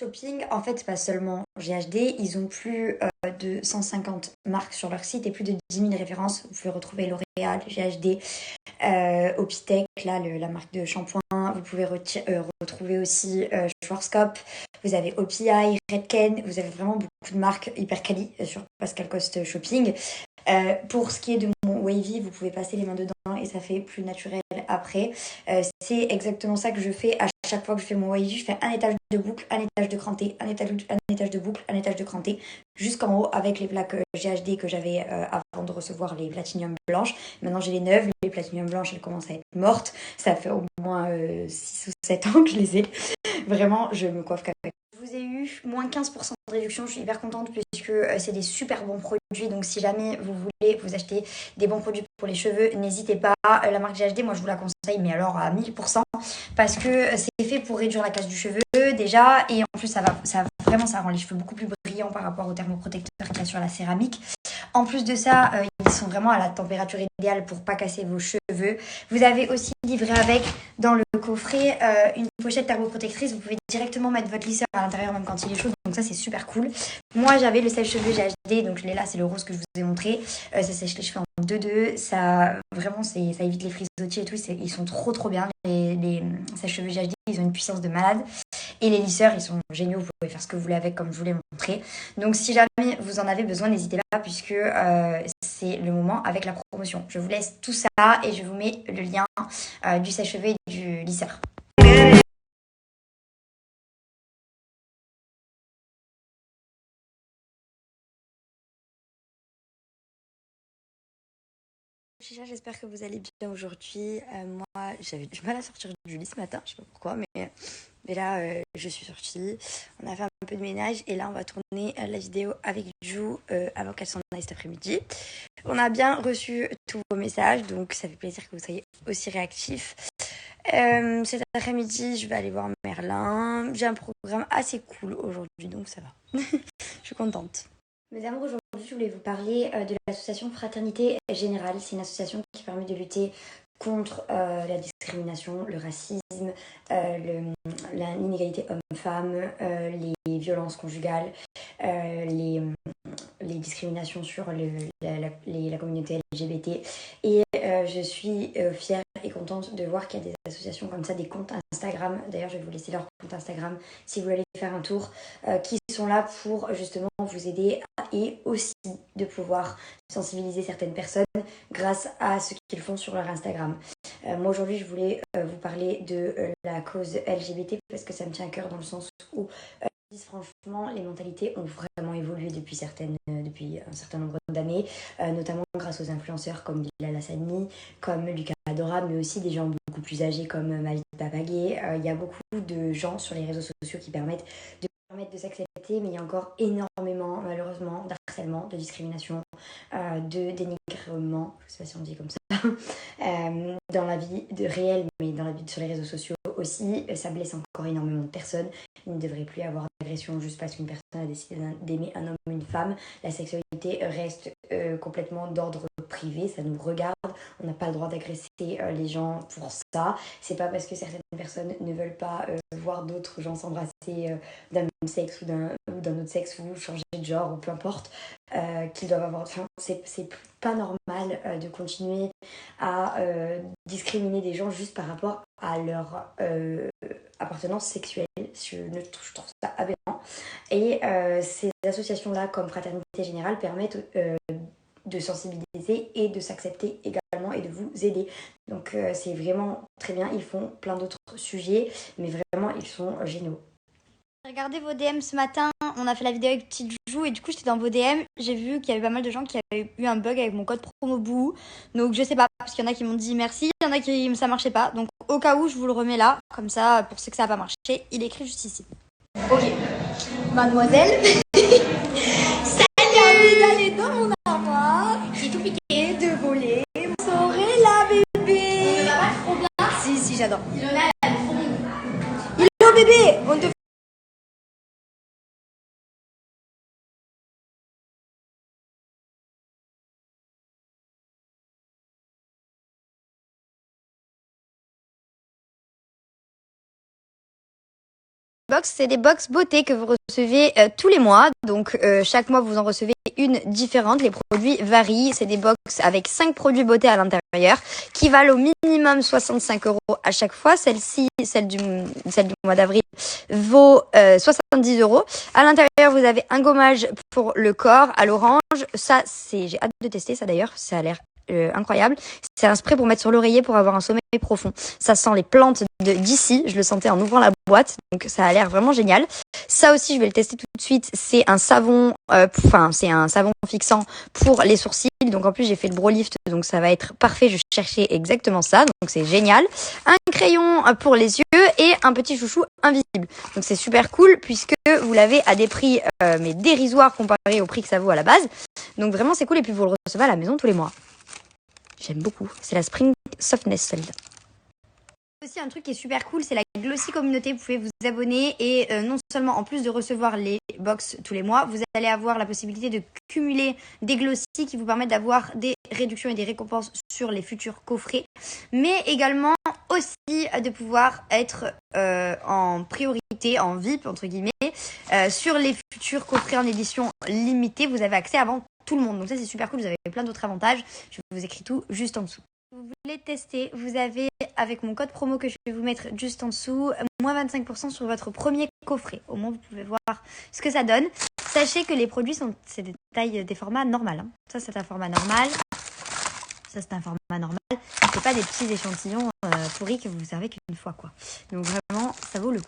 Shopping, en fait, c'est pas seulement GHD, ils ont plus de 150 marques sur leur site et plus de 10 000 références. Vous pouvez retrouver L'Oréal, GHD, Opitech, là, la marque de shampoing. Vous pouvez retrouver aussi Schwarzkopf. Vous avez OPI, Redken. Vous avez vraiment beaucoup de marques hyper quali sur Pascal Coste Shopping. Pour ce qui est de mon wavy, vous pouvez passer les mains dedans et ça fait plus naturel après. C'est exactement ça que je fais à chaque fois que je fais mon wavy. Je fais un étage de boucle, un étage de cranté, un étage de boucle, un étage de cranté, jusqu'en haut avec les plaques GHD que j'avais avant de recevoir les platinium blanches. Maintenant j'ai les neuves, les platinium blanches elles commencent à être mortes. Ça fait au moins 6 ou 7 ans que je les ai. Vraiment, je me coiffe qu'avec. Je vous ai eu moins 15% de réduction, je suis hyper contente puisque c'est des super bons produits. Donc si jamais vous voulez vous acheter des bons produits pour les cheveux, n'hésitez pas. La marque GHD, moi je vous la conseille, mais alors à 1000%, parce que c'est fait pour réduire la casse du cheveu déjà, et en plus ça rend les cheveux beaucoup plus brillants par rapport au thermoprotecteur qu'il y a sur la céramique. En plus de ça, ils sont vraiment à la température idéale pour pas casser vos cheveux. Vous avez aussi livré avec, dans le coffret, une pochette thermoprotectrice. Vous pouvez directement mettre votre lisseur à l'intérieur même quand il est chaud. Donc ça, c'est super cool. Moi, j'avais le sèche-cheveux GHD. Donc je l'ai là, c'est le rose que je vous ai montré. Ça sèche les cheveux en 2-2. Ça, vraiment, ça évite les frisottis et tout. Ils sont trop bien. Les sèche-cheveux GHD, ils ont une puissance de malade. Et les lisseurs, ils sont géniaux, vous pouvez faire ce que vous voulez avec comme je vous l'ai montré. Donc si jamais vous en avez besoin, n'hésitez pas puisque c'est le moment avec la promotion. Je vous laisse tout ça et je vous mets le lien du sèche-cheveux et du lisseur. Chicha, j'espère que vous allez bien aujourd'hui. Moi, j'avais du mal à sortir du lit ce matin, je sais pas pourquoi, mais là, je suis sortie. On a fait un peu de ménage et là, on va tourner la vidéo avec Jou avant qu'elle s'en aille cet après-midi. On a bien reçu tous vos messages, donc ça fait plaisir que vous soyez aussi réactifs. Cet après-midi, je vais aller voir Merlin. J'ai un programme assez cool aujourd'hui, donc ça va. Je suis contente. Mes amours, aujourd'hui, je voulais vous parler de l'association Fraternité Générale. C'est une association qui permet de lutter contre la discrimination, le racisme, l'inégalité homme-femme, les violences conjugales, les discriminations sur la communauté LGBT. Et je suis fière et contente de voir qu'il y a des associations comme ça, des comptes Instagram. D'ailleurs, je vais vous laisser leur compte Instagram si vous voulez faire un tour, qui sont là pour justement vous aider et aussi de pouvoir sensibiliser certaines personnes grâce à ce qu'ils font sur leur Instagram. Moi aujourd'hui je voulais vous parler de la cause LGBT parce que ça me tient à cœur dans le sens où franchement, les mentalités ont vraiment évolué depuis un certain nombre d'années, notamment grâce aux influenceurs comme Bilal Hassani, comme Lucas Adora, mais aussi des gens beaucoup plus âgés comme Majid Papagé. Il y a beaucoup de gens sur les réseaux sociaux qui permettent de s'accepter, mais il y a encore énormément, malheureusement, d'harcèlement, de discrimination, de dénigrement, je ne sais pas si on dit comme ça, dans la vie réelle, mais dans la vie sur les réseaux sociaux aussi. Ça blesse encore énormément de personnes. Il ne devrait plus y avoir d'agression juste parce qu'une personne a décidé d'aimer un homme ou une femme. La sexualité reste complètement d'ordre privé, ça nous regarde. On n'a pas le droit d'agresser les gens pour ça. C'est pas parce que certaines personnes ne veulent pas voir d'autres gens s'embrasser d'un même sexe ou d'un autre sexe ou changer de genre ou peu importe qu'ils doivent avoir. Enfin, c'est pas normal de continuer à discriminer des gens juste par rapport à leur appartenance sexuelle. Je trouve ça aberrant. Et ces associations-là, comme Fraternité Générale, permettent de sensibiliser et de s'accepter également et de vous aider. Donc c'est vraiment très bien. Ils font plein d'autres sujets, mais vraiment, ils sont géniaux. J'ai regardé vos DM ce matin, on a fait la vidéo avec Petite Jou et du coup j'étais dans vos DM, j'ai vu qu'il y avait pas mal de gens qui avaient eu un bug avec mon code promo BOU. Donc je sais pas, parce qu'il y en a qui m'ont dit merci, il y en a qui ça marchait pas. Donc au cas où je vous le remets là, comme ça pour ceux que ça a pas marché, il est écrit juste ici. Ok, mademoiselle, salut, envie d'aller dans mon armoire, j'ai tout piqué, de voler, vous saurez la bébé. On ne va pas trop bien. Si j'adore. Il est au bébé, on te box, c'est des box beauté que vous recevez tous les mois. Donc chaque mois, vous en recevez une différente. Les produits varient. C'est des box avec 5 produits beauté à l'intérieur qui valent au minimum 65 € à chaque fois. Celle-ci, celle du mois d'avril, vaut 70 €. À l'intérieur, vous avez un gommage pour le corps à l'orange. Ça, j'ai hâte de tester ça d'ailleurs. Ça a l'air incroyable. C'est un spray pour mettre sur l'oreiller pour avoir un sommeil profond. Ça sent les plantes d'ici. Je le sentais en ouvrant la boîte. Donc ça a l'air vraiment génial. Ça aussi, je vais le tester tout de suite. C'est un savon, c'est un savon fixant pour les sourcils. Donc en plus, j'ai fait le Brow Lift. Donc ça va être parfait. Je cherchais exactement ça. Donc c'est génial. Un crayon pour les yeux et un petit chouchou invisible. Donc c'est super cool puisque vous l'avez à des prix mais dérisoires comparé au prix que ça vaut à la base. Donc vraiment, c'est cool. Et puis vous le recevez à la maison tous les mois. J'aime beaucoup. C'est la Spring Softness celle-là. Aussi un truc qui est super cool, c'est la Glossy Communauté. Vous pouvez vous abonner et non seulement en plus de recevoir les box tous les mois, vous allez avoir la possibilité de cumuler des Glossy qui vous permettent d'avoir des réductions et des récompenses sur les futurs coffrets, mais également aussi de pouvoir être en priorité, en VIP entre guillemets, sur les futurs coffrets en édition limitée. Vous avez accès avant tout le monde, donc ça c'est super cool. Vous avez plein d'autres avantages. Je vous écris tout juste en dessous. Vous voulez tester, vous avez avec mon code promo que je vais vous mettre juste en dessous, moins 25% sur votre premier coffret. Au moins vous pouvez voir ce que ça donne. Sachez que les produits c'est des formats normaux. Hein. Ça c'est un format normal. Ça c'est un format normal. C'est pas des petits échantillons pourris que vous servez qu'une fois quoi. Donc vraiment ça vaut le coup.